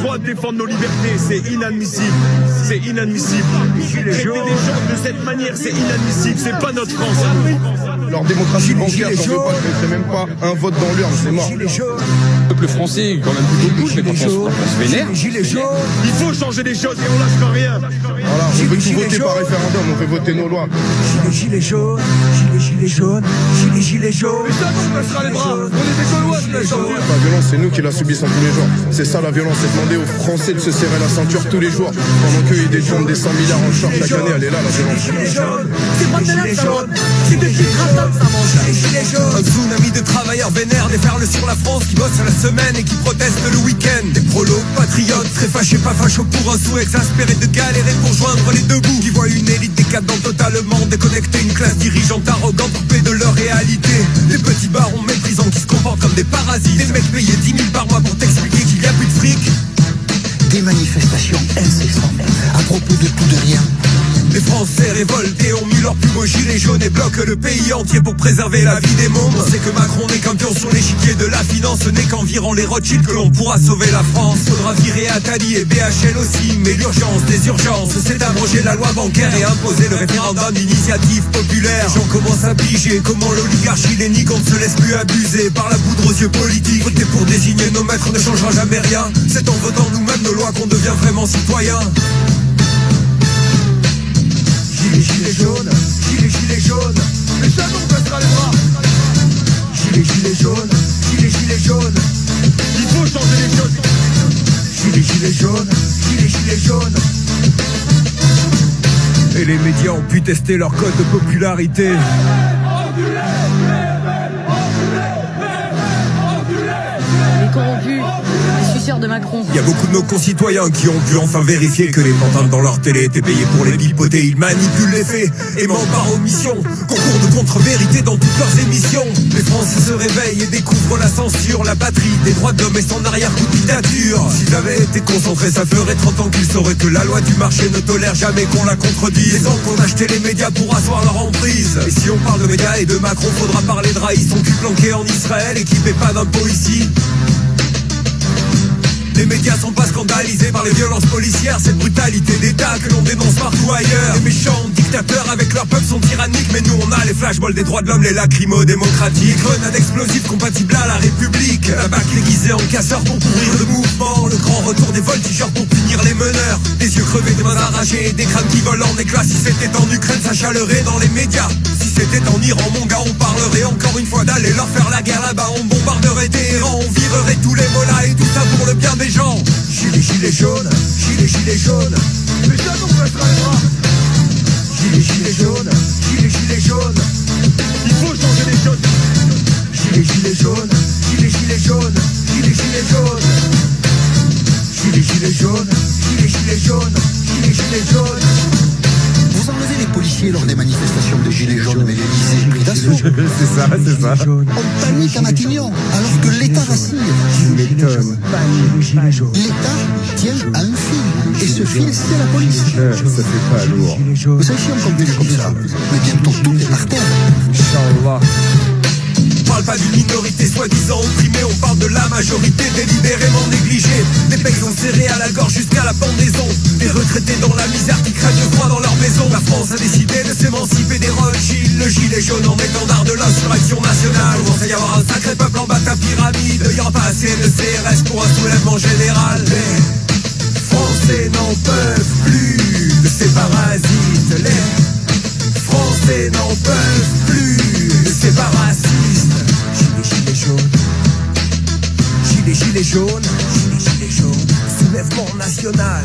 droit de défendre nos libertés, c'est inadmissible. C'est inadmissible. Traiter des gens de cette manière, c'est inadmissible. C'est pas notre France. Leur démocratie bancaire, j'en veux pas, je ne ferai même pas un vote dans l'urne, c'est mort. Le peuple français, quand même plutôt cool, mais quand on se vénère. Il faut changer les choses et on lâchera rien. Voilà, on veut tout voter par référendum, on veut voter nos lois. Gilets jaunes, gilets jaunes, gilets jaunes. Mais ça nous baissera les bras. On est des Gaulois, ce méchant. La violence, c'est nous qui la subissons tous les jours. C'est ça la violence, c'est demander aux Français de se serrer la ceinture tous les jours. Pendant qu'eux, ils détournent des 100 milliards en short chaque année, elle est là, la violence. C'est pas de l'air, ça monte. C'est des petites cratates, ça mange. Un tsunami de travailleurs vénères déferle sur la France qui bosse à la semaine et qui proteste le week-end. Des prolos patriotes, très fâchés, pas fachos pour un sou, exaspérés de galérer pour joindre les deux bouts. Qui voient une élite décadente totalement déconnectée, une classe dirigeante arrogante coupée de leur réalité. Des petits barons méprisants qui se comportent comme des parasites. Des mecs payés 10 000 par mois pour t'expliquer qu'il y a plus de fric. Des manifestations incessantes à propos de tout de rien. Les Français révoltés ont mis leur plus beau gilet jaune et bloquent le pays entier pour préserver la vie des mômes. On sait que Macron n'est qu'un pion sur l'échiquier de la finance, ce n'est qu'en virant les Rothschild que l'on pourra sauver la France. Faudra virer Attali et BHL aussi, mais l'urgence des urgences, c'est d'abroger la loi bancaire et imposer le référendum d'initiative populaire. Les gens commencent à piger comment l'oligarchie les nique, on ne se laisse plus abuser par la poudre aux yeux politiques. Voter pour désigner nos maîtres ne changera jamais rien, c'est en votant nous-mêmes nos lois qu'on devient vraiment citoyen. Gilets jaunes, gilets jaunes. Mais ça nous baissera les bras. Gilets jaunes, gilets jaunes. Il faut changer les choses. Gilets jaunes, gilets jaunes. Et les médias ont pu tester leur code de popularité. Les corrompus, les suceurs de Macron. Il y a beaucoup de nos concitoyens qui ont pu enfin vérifier que les pantins dans leur télé étaient payés pour les bipoter. Ils manipulent les faits et mentent par omission. Concours de contre-vérité dans toutes leurs émissions. Les Français se réveillent et découvrent la censure, la batterie des droits de l'homme et son arrière-coup de dictature. S'ils avaient été concentrés, ça ferait 30 ans qu'ils sauraient que la loi du marché ne tolère jamais qu'on la contredise. Les gens qui ont acheté les médias pour asseoir leur emprise. Et si on parle de médias et de Macron, faudra parler de Raïs, son cul planqué en Israël et qui paie pas d'impôts ici. Les médias sont pas scandalisés par les violences policières, cette brutalité d'État que l'on dénonce partout ailleurs. Les méchants dictateurs avec leur peuple sont tyranniques, mais nous on a les flashballs des droits de l'homme, les lacrymos démocratiques. Grenades explosives compatibles à la République, la BAC déguisée en casseur pour pourrir le mouvement. Le grand retour des voltigeurs pour punir les meneurs. Des yeux crevés, des mains arrachées et des crânes qui volent en éclats. Si c'était en Ukraine, ça chalerait dans les médias. Si c'était en Iran, mon gars, on parlerait encore une fois d'aller leur faire la guerre là-bas. On bombarderait Téhéran, on virerait tous les mollahs et tout ça pour le bien des gens. Gilets jaunes, gilets jaunes. Mais ça nous baissera les bras. Gilets jaunes, gilets jaunes. Il faut changer les choses. Gilets jaunes, gilets jaunes, gilets jaunes. Gilets jaunes, gilets jaunes, gilets jaunes. Vous enlevez les policiers lors des manifestations de gilets jaunes, mais l'Élysée est pris d'assaut. C'est ça. On panique à Matignon, alors que l'État vacille. L'État tient à un fil, et ce fil, c'est la police. Ça fait pas lourd. Vous savez, si on continue comme ça, mais bientôt tout est par terre. Inch'Allah. On parle pas d'une minorité soi-disant opprimée, on parle de la majorité délibérément négligée. Des paysans serrés à la gorge jusqu'à la pendaison, des retraités dans la misère qui craignent le froid dans leur maison. La France a décidé de s'émanciper des Rothschild, le gilet jaune en étendard de l'insurrection nationale. Commence à y avoir un sacré peuple en bas de la pyramide, il y aura pas assez de CRS pour un soulèvement général. Les Français n'en peuvent plus de ces parasites. Les Français n'en peuvent plus de ces parasites. Gilets jaunes, gilets jaunes, soulèvement national.